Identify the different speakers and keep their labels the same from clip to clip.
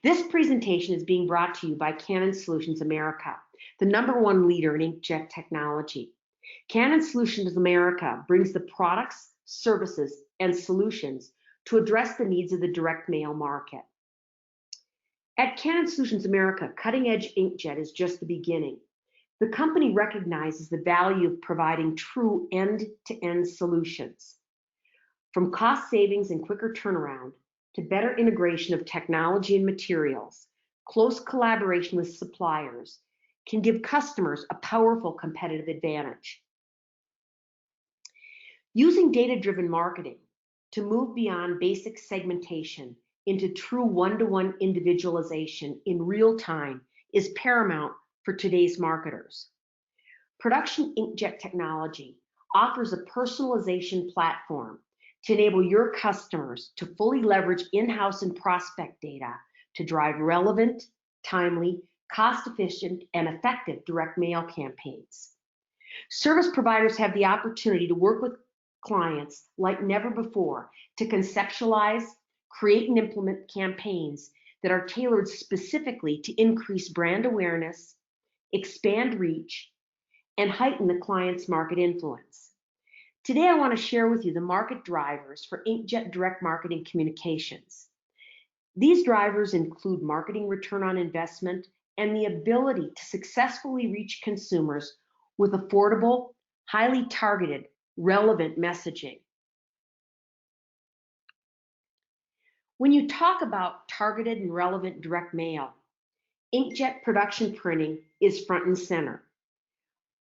Speaker 1: This presentation is being brought to you by Canon Solutions America, the #1 leader in inkjet technology. Canon Solutions America brings the products, services, and solutions to address the needs of the direct mail market. At Canon Solutions America, cutting-edge inkjet is just the beginning. The company recognizes the value of providing true end-to-end solutions. From cost savings and quicker turnaround to better integration of technology and materials, close collaboration with suppliers can give customers a powerful competitive advantage. Using data-driven marketing to move beyond basic segmentation into true one-to-one individualization in real time is paramount for today's marketers. Production inkjet technology offers a personalization platform to enable your customers to fully leverage in-house and prospect data to drive relevant, timely, cost-efficient, and effective direct mail campaigns. Service providers have the opportunity to work with clients like never before to conceptualize, create, and implement campaigns that are tailored specifically to increase brand awareness, expand reach, and heighten the client's market influence. Today, I want to share with you the market drivers for inkjet direct marketing communications. These drivers include marketing return on investment and the ability to successfully reach consumers with affordable, highly targeted, relevant messaging. When you talk about targeted and relevant direct mail, inkjet production printing is front and center.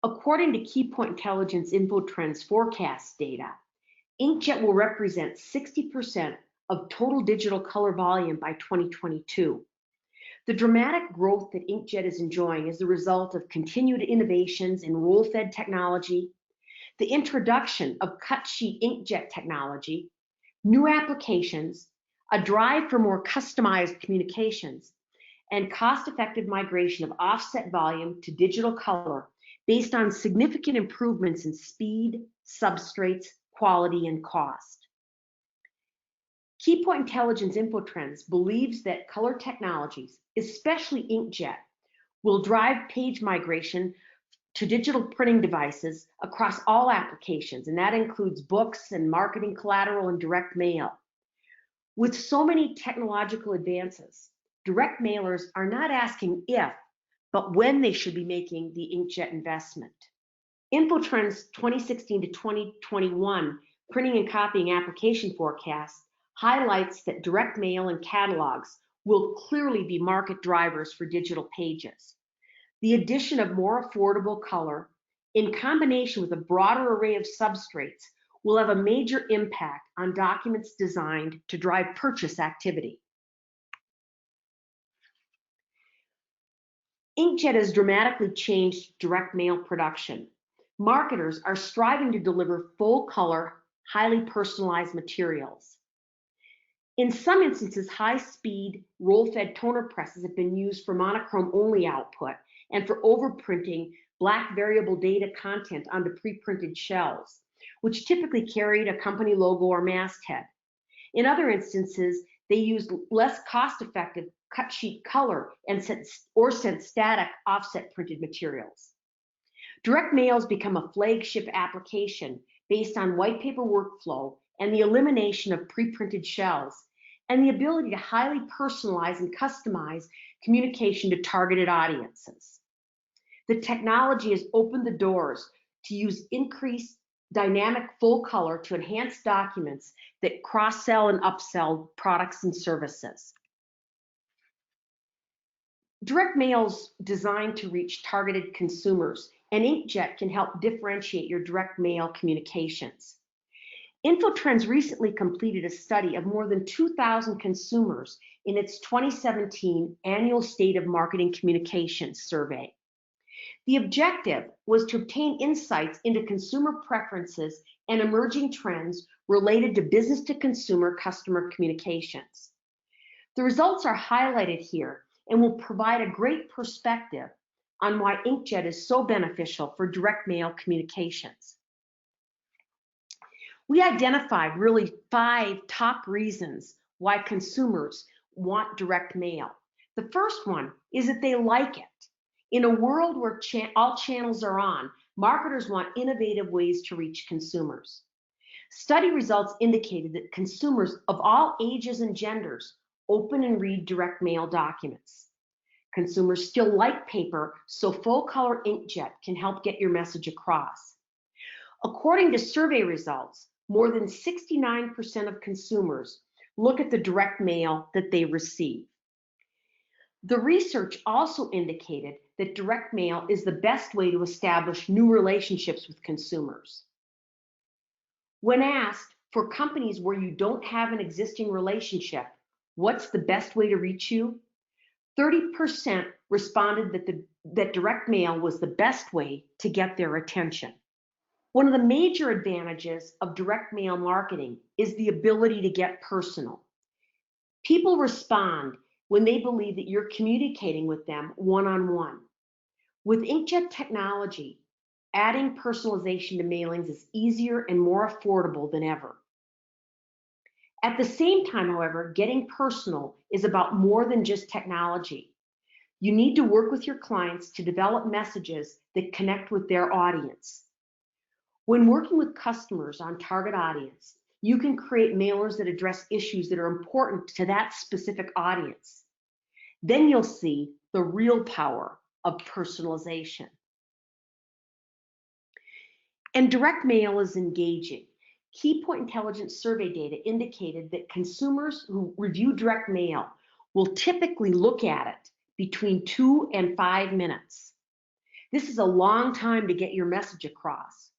Speaker 1: According to Keypoint Intelligence InfoTrends forecast data, inkjet will represent 60% of total digital color volume by 2022. The dramatic growth that inkjet is enjoying is the result of continued innovations in roll-fed technology, the introduction of cut-sheet inkjet technology, new applications, a drive for more customized communications, and cost-effective migration of offset volume to digital color based on significant improvements in speed, substrates, quality, and cost. Keypoint Intelligence InfoTrends believes that color technologies, especially inkjet, will drive page migration to digital printing devices across all applications, and that includes books and marketing collateral and direct mail. With so many technological advances, direct mailers are not asking if, but when they should be making the inkjet investment. InfoTrends 2016 to 2021 printing and copying application forecast highlights that direct mail and catalogs will clearly be market drivers for digital pages. The addition of more affordable color in combination with a broader array of substrates will have a major impact on documents designed to drive purchase activity. Inkjet has dramatically changed direct mail production. Marketers are striving to deliver full color, highly personalized materials. In some instances, high-speed roll-fed toner presses have been used for monochrome-only output and for overprinting black variable data content onto pre-printed shells, which typically carried a company logo or masthead. In other instances, they used less cost-effective cut sheet color and sent static offset printed materials. Direct mail has become a flagship application based on white paper workflow and the elimination of pre-printed shells and the ability to highly personalize and customize communication to targeted audiences. The technology has opened the doors to use increased dynamic full color to enhance documents that cross-sell and upsell products and services. Direct mail's designed to reach targeted consumers, and inkjet can help differentiate your direct mail communications. InfoTrends recently completed a study of more than 2,000 consumers in its 2017 Annual State of Marketing Communications survey. The objective was to obtain insights into consumer preferences and emerging trends related to business-to-consumer customer communications. The results are highlighted here and will provide a great perspective on why inkjet is so beneficial for direct mail communications. We identified really 5 top reasons why consumers want direct mail. The first one is that they like it. In a world where all channels are on, marketers want innovative ways to reach consumers. Study results indicated that consumers of all ages and genders open and read direct mail documents. Consumers still like paper, so full-color inkjet can help get your message across. According to survey results, more than 69% of consumers look at the direct mail that they receive. The research also indicated that direct mail is the best way to establish new relationships with consumers. When asked, for companies where you don't have an existing relationship, what's the best way to reach you? 30% responded that direct mail was the best way to get their attention. One of the major advantages of direct mail marketing is the ability to get personal. People respond when they believe that you're communicating with them one-on-one. With inkjet technology, adding personalization to mailings is easier and more affordable than ever. At the same time, however, getting personal is about more than just technology. You need to work with your clients to develop messages that connect with their audience. When working with customers on target audience, you can create mailers that address issues that are important to that specific audience. Then you'll see the real power of personalization. And direct mail is engaging. Key Point Intelligence survey data indicated that consumers who review direct mail will typically look at it between 2 and 5 minutes. This is a long time to get your message across.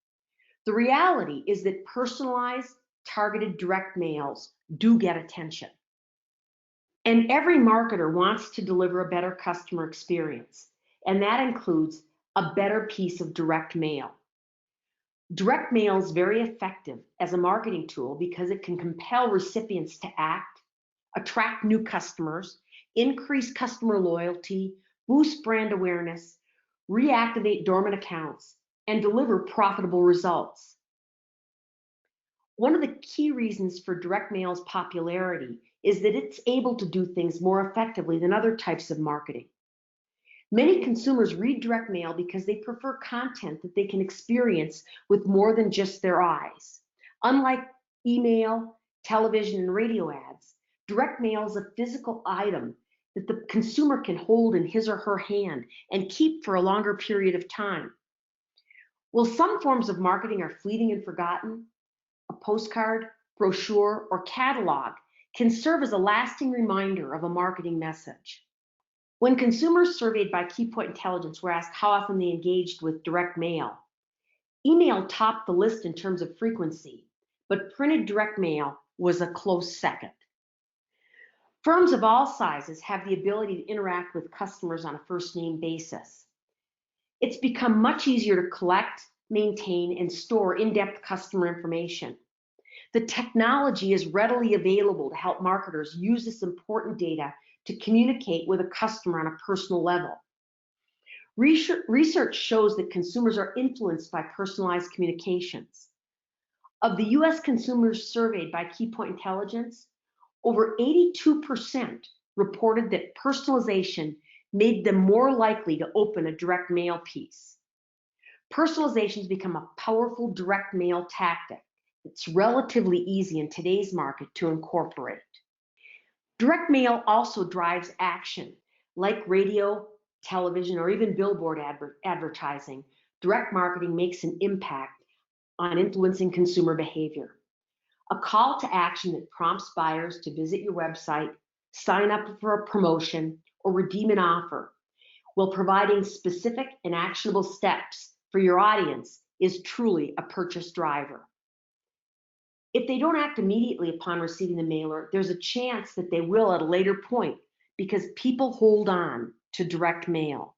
Speaker 1: The reality is that personalized, targeted direct mails do get attention. And every marketer wants to deliver a better customer experience, and that includes a better piece of direct mail. Direct mail is very effective as a marketing tool because it can compel recipients to act, attract new customers, increase customer loyalty, boost brand awareness, reactivate dormant accounts, and deliver profitable results. One of the key reasons for direct mail's popularity is that it's able to do things more effectively than other types of marketing. Many consumers read direct mail because they prefer content that they can experience with more than just their eyes. Unlike email, television, and radio ads, direct mail is a physical item that the consumer can hold in his or her hand and keep for a longer period of time. While some forms of marketing are fleeting and forgotten, a postcard, brochure, or catalog can serve as a lasting reminder of a marketing message. When consumers surveyed by Key Point Intelligence were asked how often they engaged with direct mail, email topped the list in terms of frequency, but printed direct mail was a close second. Firms of all sizes have the ability to interact with customers on a first-name basis. It's become much easier to collect, maintain, and store in-depth customer information. The technology is readily available to help marketers use this important data to communicate with a customer on a personal level. Research shows that consumers are influenced by personalized communications. Of the US consumers surveyed by Key Point Intelligence, over 82% reported that personalization made them more likely to open a direct mail piece. Personalization has become a powerful direct mail tactic. It's relatively easy in today's market to incorporate. Direct mail also drives action, like radio, television, or even billboard advertising. Direct marketing makes an impact on influencing consumer behavior. A call to action that prompts buyers to visit your website, sign up for a promotion, or redeem an offer, while providing specific and actionable steps for your audience is truly a purchase driver. If they don't act immediately upon receiving the mailer, there's a chance that they will at a later point because people hold on to direct mail.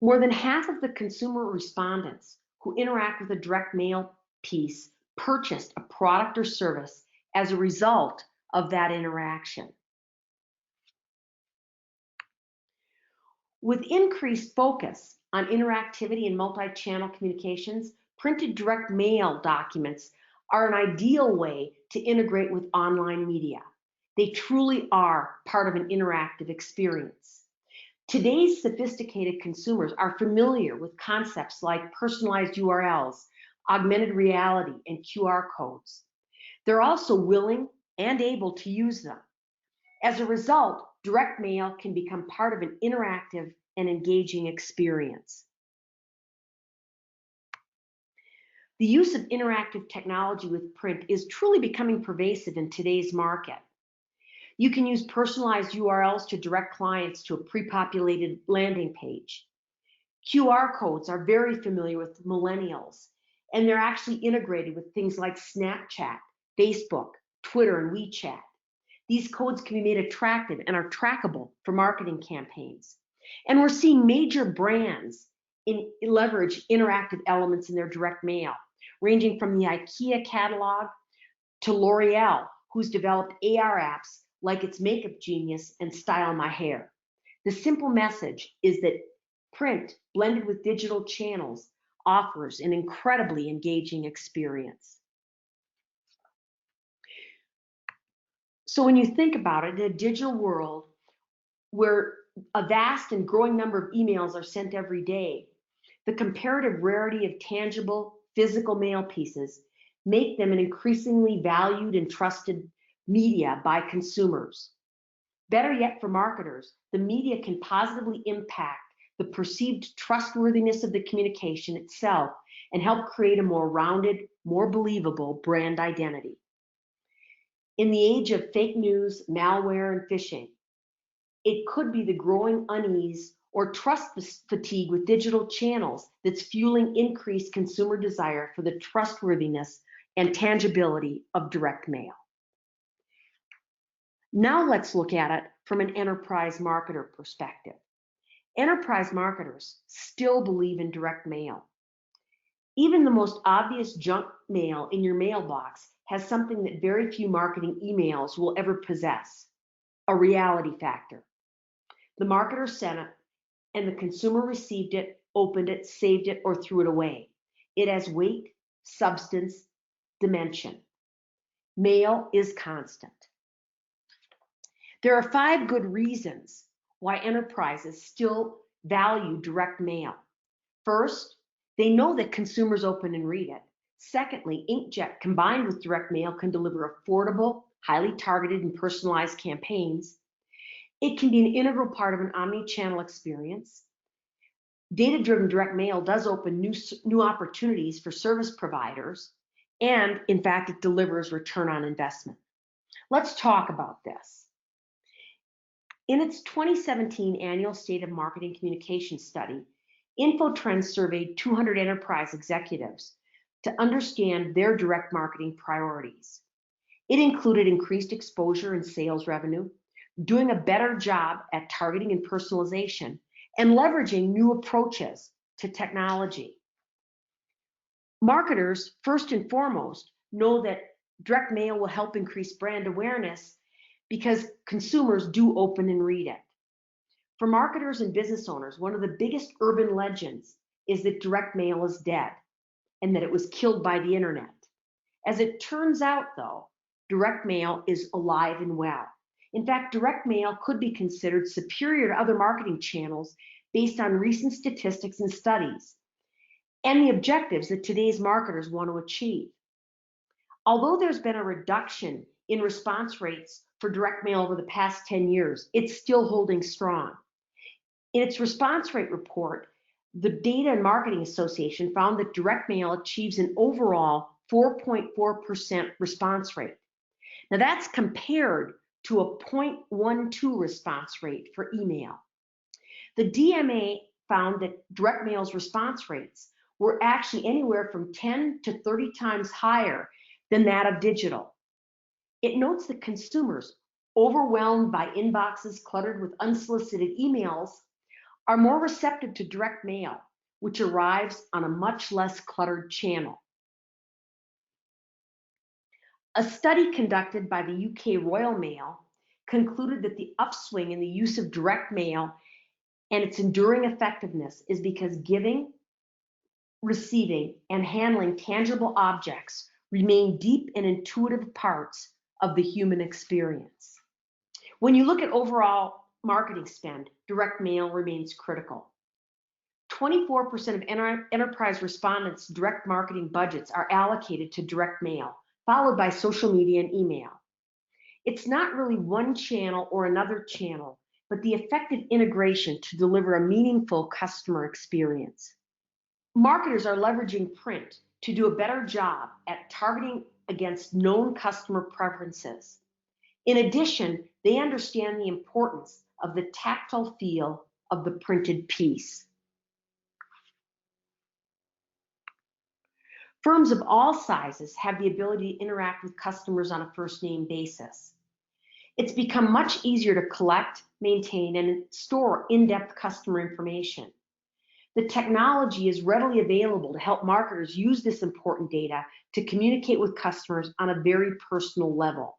Speaker 1: More than half of the consumer respondents who interact with a direct mail piece purchased a product or service as a result of that interaction. With increased focus on interactivity and multi-channel communications, printed direct mail documents are an ideal way to integrate with online media. They truly are part of an interactive experience. Today's sophisticated consumers are familiar with concepts like personalized URLs, augmented reality, and QR codes. They're also willing and able to use them. As a result, direct mail can become part of an interactive and engaging experience. The use of interactive technology with print is truly becoming pervasive in today's market. You can use personalized URLs to direct clients to a pre-populated landing page. QR codes are very familiar with millennials, and they're actually integrated with things like Snapchat, Facebook, Twitter, and WeChat. These codes can be made attractive and are trackable for marketing campaigns. And we're seeing major brands leverage interactive elements in their direct mail, ranging from the IKEA catalog to L'Oreal, who's developed AR apps like its Makeup Genius and Style My Hair. The simple message is that print blended with digital channels offers an incredibly engaging experience. So when you think about it, in a digital world where a vast and growing number of emails are sent every day, the comparative rarity of tangible physical mail pieces make them an increasingly valued and trusted media by consumers. Better yet, for marketers, the media can positively impact the perceived trustworthiness of the communication itself and help create a more rounded, more believable brand identity. In the age of fake news, malware, and phishing, it could be the growing unease or trust fatigue with digital channels that's fueling increased consumer desire for the trustworthiness and tangibility of direct mail. Now let's look at it from an enterprise marketer perspective. Enterprise marketers still believe in direct mail. Even the most obvious junk mail in your mailbox has something that very few marketing emails will ever possess: a reality factor. The marketer sent it, and the consumer received it, opened it, saved it, or threw it away. It has weight, substance, dimension. Mail is constant. There are 5 good reasons why enterprises still value direct mail. First, they know that consumers open and read it. Secondly, Inkjet combined with direct mail can deliver affordable, highly targeted, and personalized campaigns. It can be an integral part of an omni-channel experience. Data-driven direct mail does open new opportunities for service providers, and in fact, it delivers return on investment. Let's talk about this. In its 2017 annual State of Marketing Communication study, InfoTrends surveyed 200 enterprise executives to understand their direct marketing priorities. It included increased exposure and sales revenue, doing a better job at targeting and personalization, and leveraging new approaches to technology. Marketers, first and foremost, know that direct mail will help increase brand awareness because consumers do open and read it. For marketers and business owners, one of the biggest urban legends is that direct mail is dead and that it was killed by the internet. As it turns out, though, direct mail is alive and well. In fact, direct mail could be considered superior to other marketing channels based on recent statistics and studies and the objectives that today's marketers want to achieve. Although there's been a reduction in response rates for direct mail over the past 10 years, it's still holding strong. In its response rate report, the Data and Marketing Association found that direct mail achieves an overall 4.4% response rate. Now that's compared to a 0.12 response rate for email. The DMA found that direct mail's response rates were actually anywhere from 10 to 30 times higher than that of digital. It notes that consumers, overwhelmed by inboxes cluttered with unsolicited emails, are more receptive to direct mail, which arrives on a much less cluttered channel. A study conducted by the UK Royal Mail concluded that the upswing in the use of direct mail and its enduring effectiveness is because giving, receiving, and handling tangible objects remain deep and intuitive parts of the human experience. When you look at overall marketing spend, direct mail remains critical. 24% of enterprise respondents' direct marketing budgets are allocated to direct mail, followed by social media and email. It's not really one channel or another channel, but the effective integration to deliver a meaningful customer experience. Marketers are leveraging print to do a better job at targeting against known customer preferences. In addition, they understand the importance of the tactile feel of the printed piece. Firms of all sizes have the ability to interact with customers on a first-name basis. It's become much easier to collect, maintain, and store in-depth customer information. The technology is readily available to help marketers use this important data to communicate with customers on a very personal level.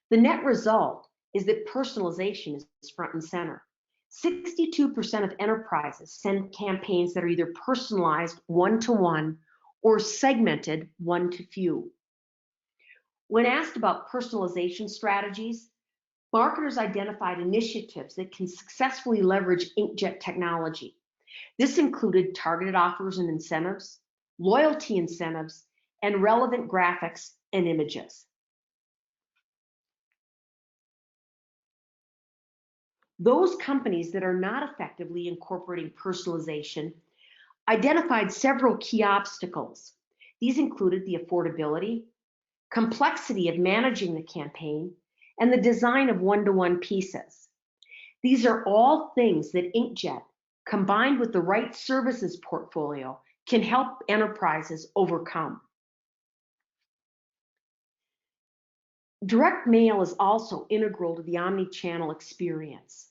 Speaker 1: The net result is that personalization is front and center. 62% of enterprises send campaigns that are either personalized one-to-one or segmented one-to-few. When asked about personalization strategies, marketers identified initiatives that can successfully leverage Inkjet technology. This included targeted offers and incentives, loyalty incentives, and relevant graphics and images. Those companies that are not effectively incorporating personalization identified several key obstacles. These included the affordability, complexity of managing the campaign, and the design of one-to-one pieces. These are all things that Inkjet, combined with the right services portfolio, can help enterprises overcome. Direct mail is also integral to the omni-channel experience.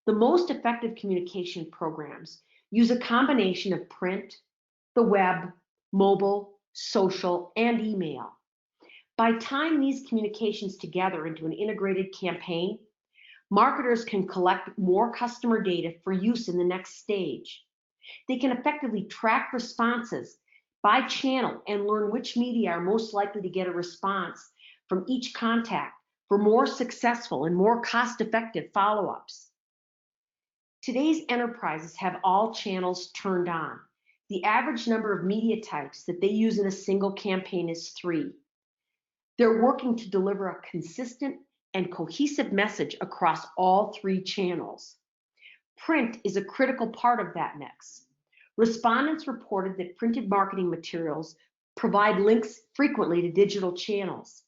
Speaker 1: The most effective communication programs use a combination of print, the web, mobile, social, and email. By tying these communications together into an integrated campaign, marketers can collect more customer data for use in the next stage. They can effectively track responses by channel and learn which media are most likely to get a response from each contact for more successful and more cost-effective follow-ups. Today's enterprises have all channels turned on. The average number of media types that they use in a single campaign is 3. They're working to deliver a consistent and cohesive message across all 3 channels. Print is a critical part of that mix. Respondents reported that printed marketing materials provide links frequently to digital channels.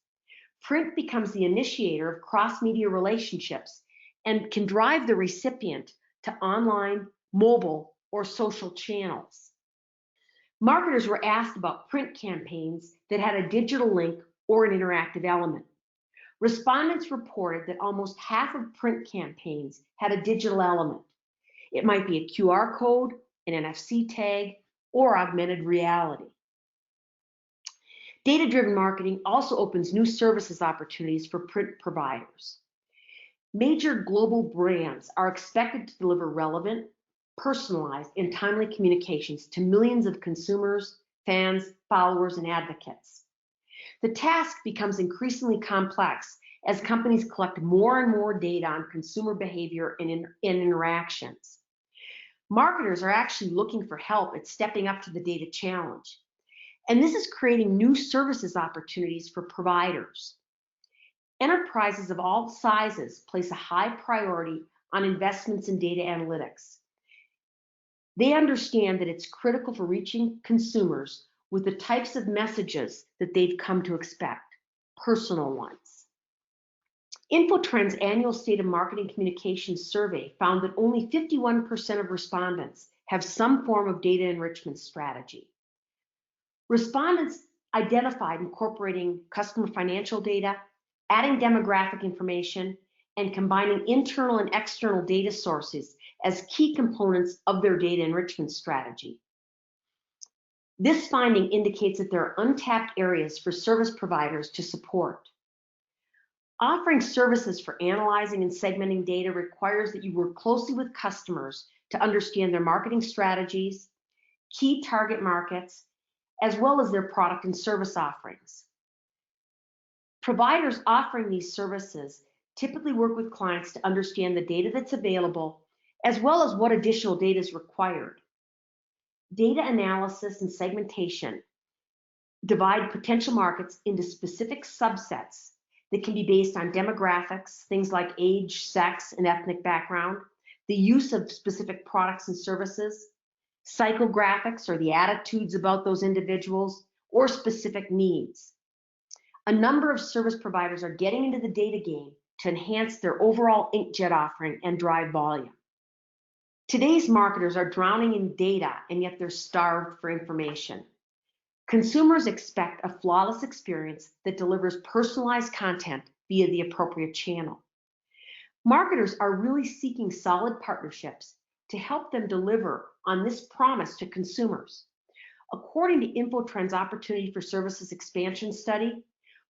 Speaker 1: Print becomes the initiator of cross-media relationships and can drive the recipient to online, mobile, or social channels. Marketers were asked about print campaigns that had a digital link or an interactive element. Respondents reported that almost half of print campaigns had a digital element. It might be a QR code, an NFC tag, or augmented reality. Data-driven marketing also opens new services opportunities for print providers. Major global brands are expected to deliver relevant, personalized, and timely communications to millions of consumers, fans, followers, and advocates. The task becomes increasingly complex as companies collect more and more data on consumer behavior and interactions. Marketers are actually looking for help at stepping up to the data challenge. And this is creating new services opportunities for providers. Enterprises of all sizes place a high priority on investments in data analytics. They understand that it's critical for reaching consumers with the types of messages that they've come to expect, personal ones. Infotrend's annual State of Marketing Communications survey found that only 51% of respondents have some form of data enrichment strategy. Respondents identified incorporating customer financial data, adding demographic information, and combining internal and external data sources as key components of their data enrichment strategy. This finding indicates that there are untapped areas for service providers to support. Offering services for analyzing and segmenting data requires that you work closely with customers to understand their marketing strategies, key target markets, as well as their product and service offerings. Providers offering these services typically work with clients to understand the data that's available, as well as what additional data is required. Data analysis and segmentation divide potential markets into specific subsets that can be based on demographics, things like age, sex, and ethnic background, the use of specific products and services, psychographics or the attitudes about those individuals, or specific needs. A number of service providers are getting into the data game to enhance their overall Inkjet offering and drive volume. Today's marketers are drowning in data, and yet they're starved for information. Consumers expect a flawless experience that delivers personalized content via the appropriate channel. Marketers are really seeking solid partnerships to help them deliver on this promise to consumers. According to InfoTrend's Opportunity for Services Expansion study,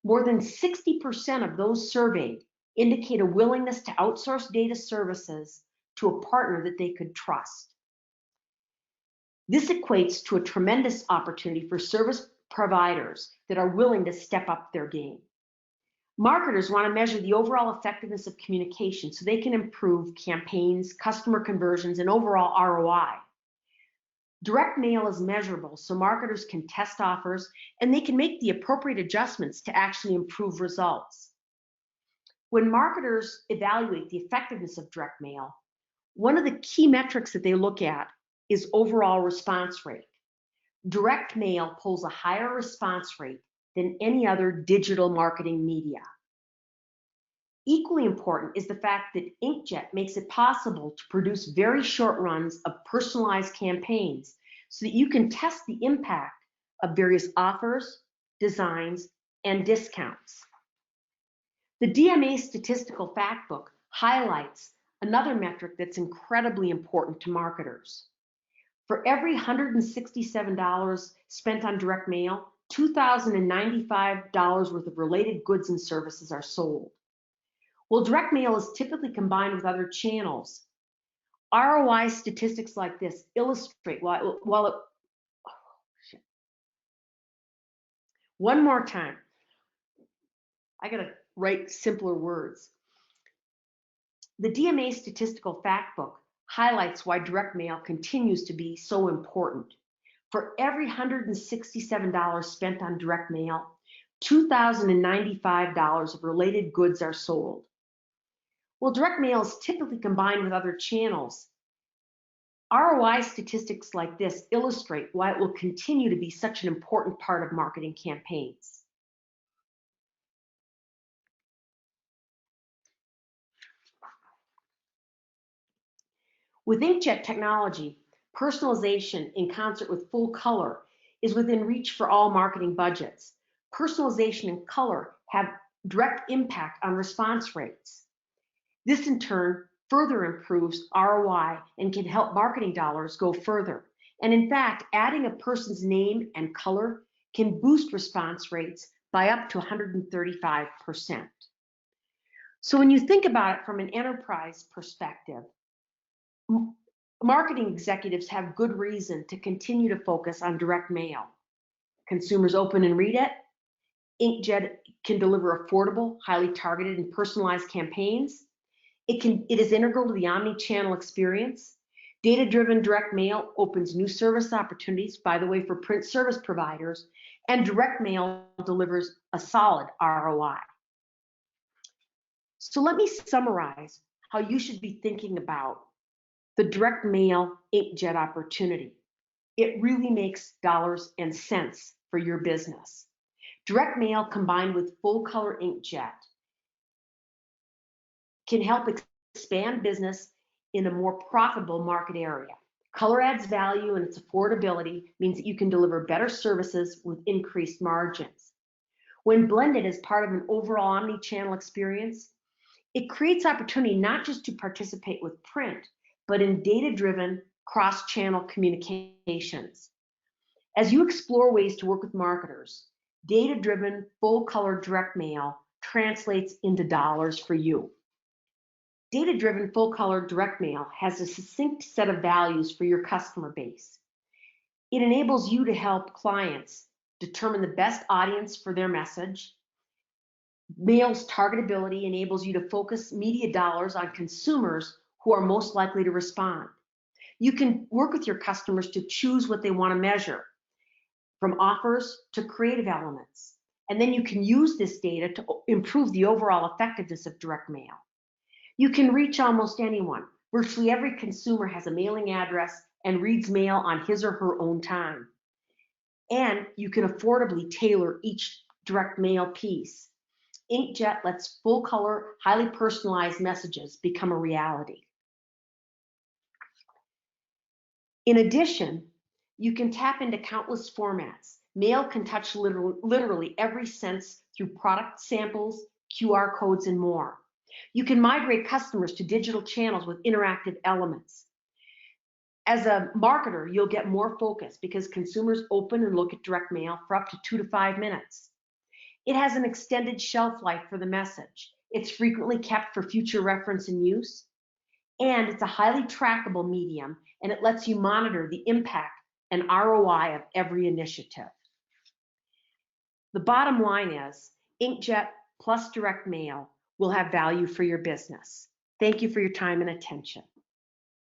Speaker 1: more than 60% of those surveyed indicate a willingness to outsource data services to a partner that they could trust. This equates to a tremendous opportunity for service providers that are willing to step up their game. Marketers want to measure the overall effectiveness of communication so they can improve campaigns, customer conversions, and overall ROI. Direct mail is measurable, so marketers can test offers and they can make the appropriate adjustments to actually improve results. When marketers evaluate the effectiveness of direct mail, one of the key metrics that they look at is overall response rate. Direct mail pulls a higher response rate than any other digital marketing media. Equally important is the fact that Inkjet makes it possible to produce very short runs of personalized campaigns so that you can test the impact of various offers, designs, and discounts. The DMA Statistical Factbook highlights another metric that's incredibly important to marketers. For every $167 spent on direct mail, $2,095 worth of related goods and services are sold. Well, direct mail is typically combined with other channels. ROI statistics like this illustrate one more time. I gotta write simpler words. The DMA Statistical Factbook highlights why direct mail continues to be so important. For every $167 spent on direct mail, $2,095 of related goods are sold. Well, direct mail is typically combined with other channels. ROI statistics like this illustrate why it will continue to be such an important part of marketing campaigns. With Inkjet technology, personalization in concert with full color is within reach for all marketing budgets. Personalization and color have direct impact on response rates. This in turn further improves ROI and can help marketing dollars go further. And in fact, adding a person's name and color can boost response rates by up to 135%. So when you think about it from an enterprise perspective, marketing executives have good reason to continue to focus on direct mail. Consumers open and read it. Inkjet can deliver affordable, highly targeted, and personalized campaigns. It is integral to the omni-channel experience. Data-driven direct mail opens new service opportunities, by the way, for print service providers, and direct mail delivers a solid ROI. So let me summarize how you should be thinking about the direct mail Inkjet opportunity. It really makes dollars and cents for your business. Direct mail combined with full color Inkjet can help expand business in a more profitable market area. Color adds value, and its affordability means that you can deliver better services with increased margins. When blended as part of an overall omni-channel experience, it creates opportunity not just to participate with print, but in data-driven cross-channel communications. As you explore ways to work with marketers, data-driven full-color direct mail translates into dollars for you. Data-driven full-color direct mail has a succinct set of values for your customer base. It enables you to help clients determine the best audience for their message, Mail's targetability enables you to focus media dollars on consumers who are most likely to respond. You can work with your customers to choose what they want to measure, from offers to creative elements. And then you can use this data to improve the overall effectiveness of direct mail. You can reach almost anyone. Virtually every consumer has a mailing address and reads mail on his or her own time. And you can affordably tailor each direct mail piece. Inkjet lets full color, highly personalized messages become a reality. In addition, you can tap into countless formats. Mail can touch literally every sense through product samples, QR codes, and more. You can migrate customers to digital channels with interactive elements. As a marketer, you'll get more focus because consumers open and look at direct mail for up to 2 to 5 minutes. It has an extended shelf life for the message. It's frequently kept for future reference and use. And it's a highly trackable medium, and it lets you monitor the impact and ROI of every initiative. The bottom line is, Inkjet plus direct mail will have value for your business. Thank you for your time and attention.